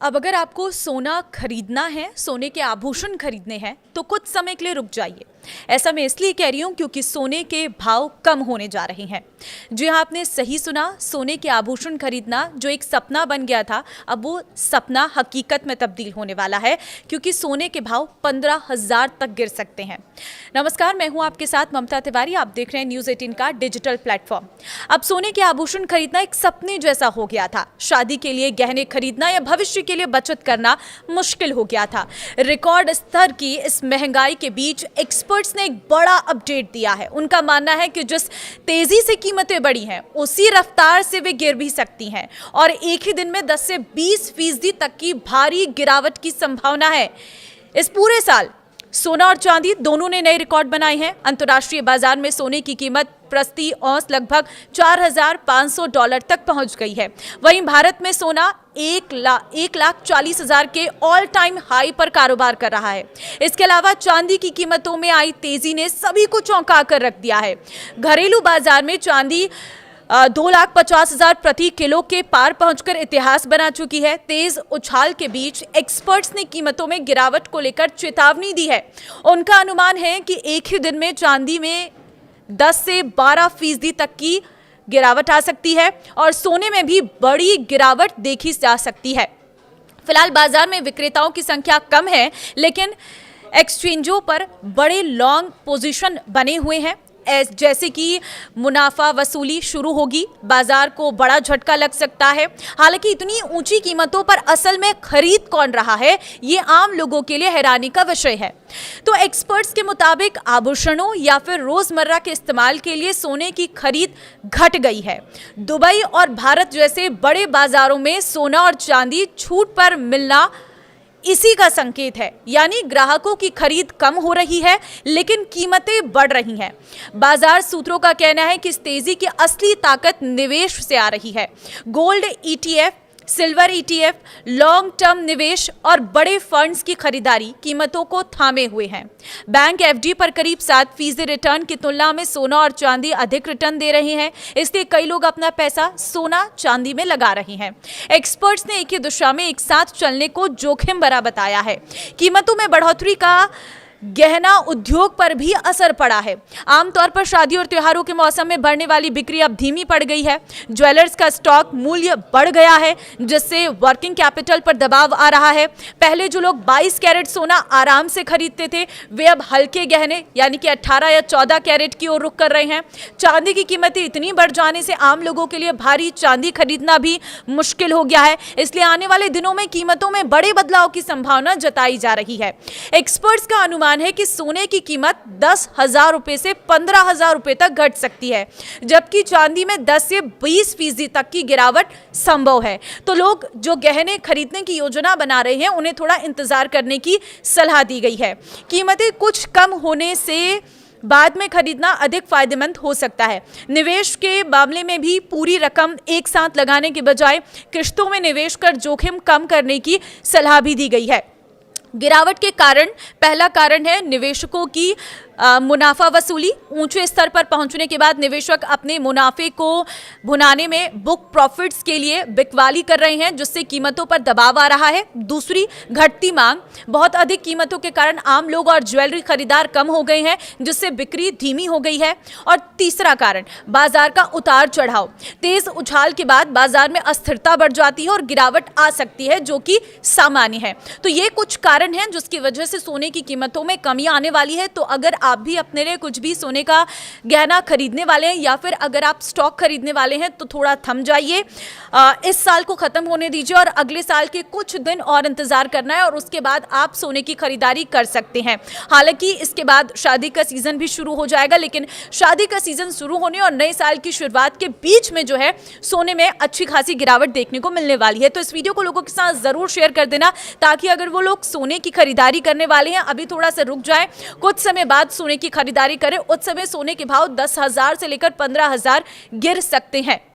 अब अगर आपको सोना खरीदना है, सोने के आभूषण खरीदने हैं तो कुछ समय के लिए रुक जाइए। ऐसा मैं इसलिए कह रही हूं क्योंकि सोने के भाव कम होने जा रहे हैं। जी हाँ, आपने सही सुना, सोने के आभूषण खरीदना जो एक सपना बन गया था, अब वो सपना हकीकत में तब्दील होने वाला है क्योंकि सोने के भाव 15,000 तक गिर सकते हैं। नमस्कार, मैं हूं आपके साथ ममता तिवारी। आप देख रहे हैं न्यूज़ 18 का डिजिटल प्लेटफॉर्म। अब सोने के आभूषण खरीदना एक सपने जैसा हो गया था। शादी के लिए गहने खरीदना या भविष्य के लिए बचत करना मुश्किल हो गया था। रिकॉर्ड स्तर की इस महंगाई के बीच एक्सपर्ट्स ने एक बड़ा अपडेट दिया है। उनका मानना है कि जिस तेजी से कीमतें बढ़ी हैं, उसी रफ्तार से वे गिर भी सकती हैं और एक ही दिन में 10 से 20% तक की भारी गिरावट की संभावना है। इस पूरे साल सोना और चांदी दोनों ने नए रिकॉर्ड बनाए हैं। अंतर्राष्ट्रीय बाजार में सोने की कीमत प्रति औंस लगभग $4,500 तक पहुंच गई है। वहीं भारत में सोना 1,40,000 के ऑल टाइम हाई पर कारोबार कर रहा है। इसके अलावा चांदी की कीमतों में आई तेजी ने सभी को चौंका कर रख दिया है। घरेलू बाजार में चांदी 2,50,000 प्रति किलो के पार पहुंचकर इतिहास बना चुकी है। तेज उछाल के बीच एक्सपर्ट्स ने कीमतों में गिरावट को लेकर चेतावनी दी है। उनका अनुमान है कि एक ही दिन में चांदी में 10 से 12% तक की गिरावट आ सकती है और सोने में भी बड़ी गिरावट देखी जा सकती है। फिलहाल बाजार में विक्रेताओं की संख्या कम है, लेकिन एक्सचेंजों पर बड़े लॉन्ग पोजीशन बने हुए हैं। जैसे कि मुनाफा वसूली शुरू होगी, बाजार को बड़ा झटका लग सकता है। हालांकि इतनी ऊंची कीमतों पर असल में खरीद कौन रहा है, ये आम लोगों के लिए हैरानी का विषय है। तो एक्सपर्ट्स के मुताबिक आभूषणों या फिर रोजमर्रा के इस्तेमाल के लिए सोने की खरीद घट गई है। दुबई और भारत जैसे बड़े बाजारों में सोना और चांदी छूट पर मिलना इसी का संकेत है, यानी ग्राहकों की खरीद कम हो रही है लेकिन कीमतें बढ़ रही हैं। बाजार सूत्रों का कहना है कि इस तेजी की असली ताकत निवेश से आ रही है। Gold ETF, silver ETF, long term निवेश और बड़े फंड्स की खरीदारी कीमतों को थामे हुए हैं। बैंक FD पर करीब 7% रिटर्न की तुलना में सोना और चांदी अधिक रिटर्न दे रहे हैं, इसलिए कई लोग अपना पैसा सोना चांदी में लगा रहे हैं। एक्सपर्ट्स ने एक ही दिशा में एक साथ चलने को जोखिम भरा बताया है। कीमतों में बढ़ोतरी का गहना उद्योग पर भी असर पड़ा है। आमतौर पर शादी और त्योहारों के मौसम में बढ़ने वाली बिक्री अब धीमी पड़ गई है। ज्वेलर्स का स्टॉक मूल्य बढ़ गया है, जिससे वर्किंग कैपिटल पर दबाव आ रहा है। पहले जो लोग 22 कैरेट सोना आराम से खरीदते थे, वे अब हल्के गहने यानी कि 18 या 14 कैरेट की ओर रुख कर रहे हैं। चांदी की कीमतें इतनी बढ़ जाने से आम लोगों के लिए भारी चांदी खरीदना भी मुश्किल हो गया है। इसलिए आने वाले दिनों में कीमतों में बड़े बदलाव की संभावना जताई जा रही है। एक्सपर्ट्स का अनुमान है कि सोने की कीमत 10,000 रुपए से 15,000 रुपए तक घट सकती है, जबकि चांदी में 10 से 20% तक की गिरावट संभव है। तो लोग जो गहने खरीदने की योजना बना रहे हैं, उन्हें थोड़ा इंतजार करने की सलाह दी गई है। कीमतें कुछ कम होने से बाद में खरीदना अधिक फायदेमंद हो सकता है। निवेश के मामले में भी पूरी रकम एक साथ लगाने के बजाय किश्तों में निवेश कर जोखिम कम करने की सलाह भी दी गई है। गिरावट के कारण पहला कारण है निवेशकों की मुनाफा वसूली। ऊंचे स्तर पर पहुंचने के बाद निवेशक अपने मुनाफे को भुनाने में बुक प्रॉफिट्स के लिए बिकवाली कर रहे हैं, जिससे कीमतों पर दबाव आ रहा है। दूसरी, घटती मांग। बहुत अधिक कीमतों के कारण आम लोग और ज्वेलरी खरीदार कम हो गए हैं, जिससे बिक्री धीमी हो गई है। और तीसरा कारण, बाजार का उतार चढ़ाव। तेज उछाल के बाद बाजार में अस्थिरता बढ़ जाती है और गिरावट आ सकती है, जो कि सामान्य है। तो ये कुछ कारण हैं जिसकी वजह से सोने की कीमतों में कमी आने वाली है। तो अगर आप भी अपने लिए कुछ भी सोने का गहना खरीदने वाले हैं या फिर अगर आप स्टॉक खरीदने वाले हैं, तो थोड़ा थम जाइए। इस साल को खत्म होने दीजिए और अगले साल के कुछ दिन और इंतजार करना है और उसके बाद आप सोने की खरीदारी कर सकते हैं। हालांकि इसके बाद शादी का सीजन भी शुरू हो जाएगा, लेकिन शादी का सीजन शुरू होने और नए साल की शुरुआत के बीच में जो है सोने में अच्छी खासी गिरावट देखने को मिलने वाली है। तो इस वीडियो को लोगों के साथ जरूर शेयर कर देना, ताकि अगर वो लोग सोने की खरीदारी करने वाले हैं, अभी थोड़ा सा रुक जाए, कुछ समय बाद सोने की खरीदारी करें। उस समय सोने के भाव 10,000 से लेकर 15,000 गिर सकते हैं।